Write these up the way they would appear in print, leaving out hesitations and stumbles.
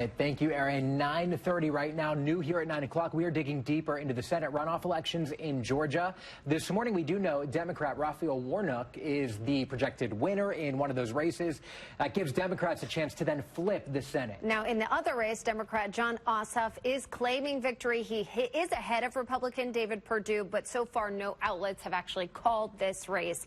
Thank you, Aaron. 9:30 right now, new here at 9 o'clock. We are digging deeper into the Senate runoff elections in Georgia. This morning, we do know Democrat Raphael Warnock is the projected winner in one of those races. That gives Democrats a chance to then flip the Senate. Now, in the other race, Democrat Jon Ossoff is claiming victory. He is ahead of Republican David Perdue, but so far, no outlets have actually called this race.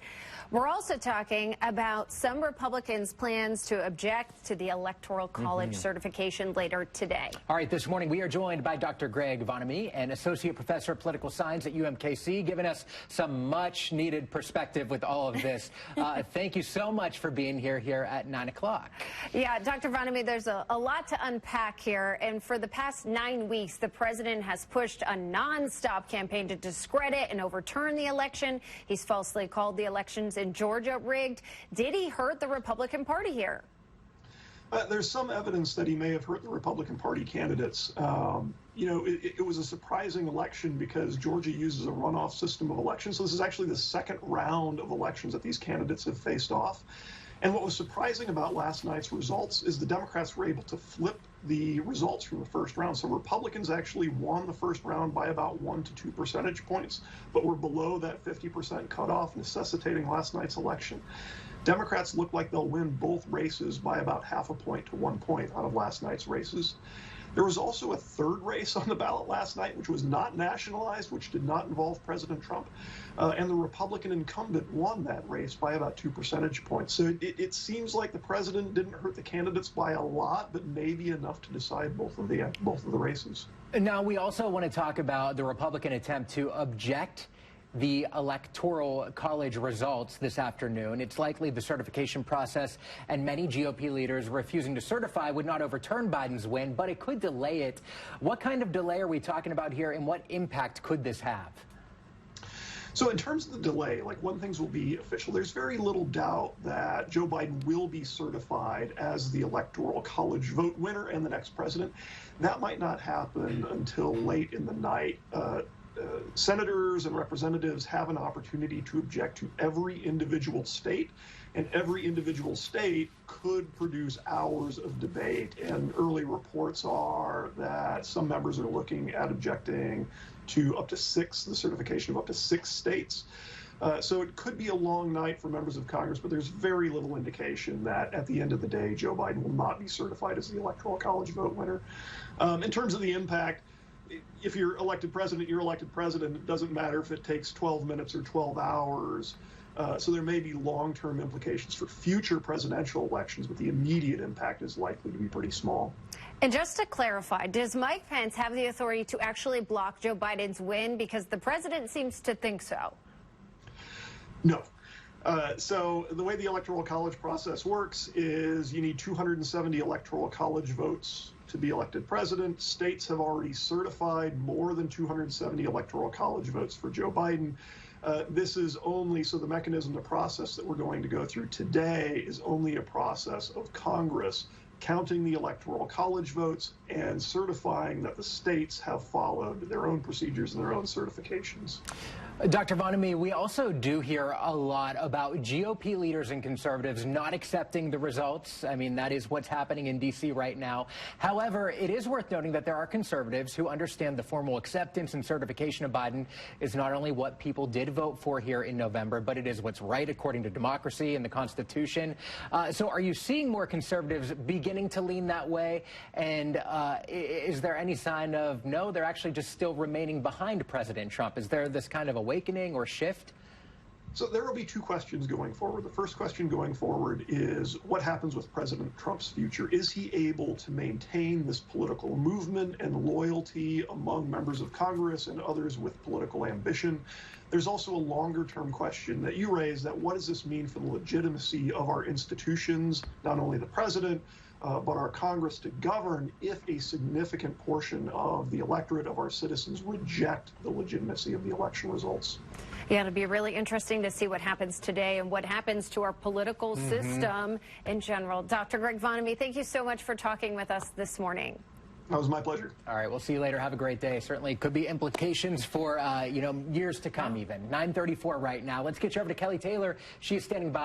We're also talking about some Republicans' plans to object to the Electoral College certification later today. All right, this morning we are joined by Dr. Greg Vonnahme, an associate professor of political science at UMKC, giving us some much needed perspective with all of this. Thank you so much for being here at 9 o'clock. Yeah, Dr. Vonnahme, there's a lot to unpack here. And for the past 9 weeks, the president has pushed a nonstop campaign to discredit and overturn the election. He's falsely called the elections in Georgia rigged. Did he hurt the Republican Party here? There's some evidence that he may have hurt the Republican Party candidates. It was a surprising election because Georgia uses a runoff system of elections. So this is actually the second round of elections that these candidates have faced off. And what was surprising about last night's results is the Democrats were able to flip the results from the first round. So Republicans actually won the first round by about 1 to 2 percentage points, but were below that 50% cutoff, necessitating last night's election. Democrats look like they'll win both races by about half a point to 1 point out of last night's races. There was also a third race on the ballot last night, which was not nationalized, which did not involve President Trump. And the Republican incumbent won that race by about 2 percentage points. So it seems like the president didn't hurt the candidates by a lot, but maybe enough to decide both of the races. Now, we also want to talk about the Republican attempt to object the Electoral College results this afternoon. It's likely the certification process and many GOP leaders refusing to certify would not overturn Biden's win, but it could delay it. What kind of delay are we talking about here, and what impact could this have? So in terms of the delay, like when things will be official, there's very little doubt that Joe Biden will be certified as the Electoral College vote winner and the next president. That might not happen until late in the night. Senators and representatives have an opportunity to object to every individual state, and every individual state could produce hours of debate. And early reports are that some members are looking at objecting to up to the certification of up to 6 states. So it could be a long night for members of Congress, but there's very little indication that at the end of the day, Joe Biden will not be certified as the Electoral College vote winner. In terms of the impact, if you're elected president, you're elected president. It doesn't matter if it takes 12 minutes or 12 hours. So there may be long-term implications for future presidential elections, but the immediate impact is likely to be pretty small. And just to clarify, does Mike Pence have the authority to actually block Joe Biden's win? Because the president seems to think so. No. So the way the Electoral College process works is you need 270 Electoral College votes to be elected president. States have already certified more than 270 Electoral College votes for Joe Biden. This is only, so the mechanism, the process that we're going to go through today is only a process of Congress counting the Electoral College votes and certifying that the states have followed their own procedures and their own certifications. Dr. Vonnahme, we also do hear a lot about GOP leaders and conservatives not accepting the results. I mean, that is what's happening in D.C. right now. However, it is worth noting that there are conservatives who understand the formal acceptance and certification of Biden is not only what people did vote for here in November, but it is what's right according to democracy and the Constitution. So are you seeing more conservatives beginning to lean that way? And is there any sign of, no, they're actually just still remaining behind President Trump? Is there this kind of awakening or shift? So there will be 2 questions going forward. The first question going forward is what happens with President Trump's future? Is he able to maintain this political movement and loyalty among members of Congress and others with political ambition? There's also a longer-term question that you raised, that what does this mean for the legitimacy of our institutions, not only the president, but our Congress to govern if a significant portion of the electorate of our citizens reject the legitimacy of the election results. Yeah, it'll be really interesting to see what happens today and what happens to our political system in general. Dr. Greg Vonnahme, thank you so much for talking with us this morning. That was my pleasure. All right, we'll see you later. Have a great day. Certainly could be implications for, years to come even. 9:34 right now. Let's get you over to Kelly Taylor. She is standing by.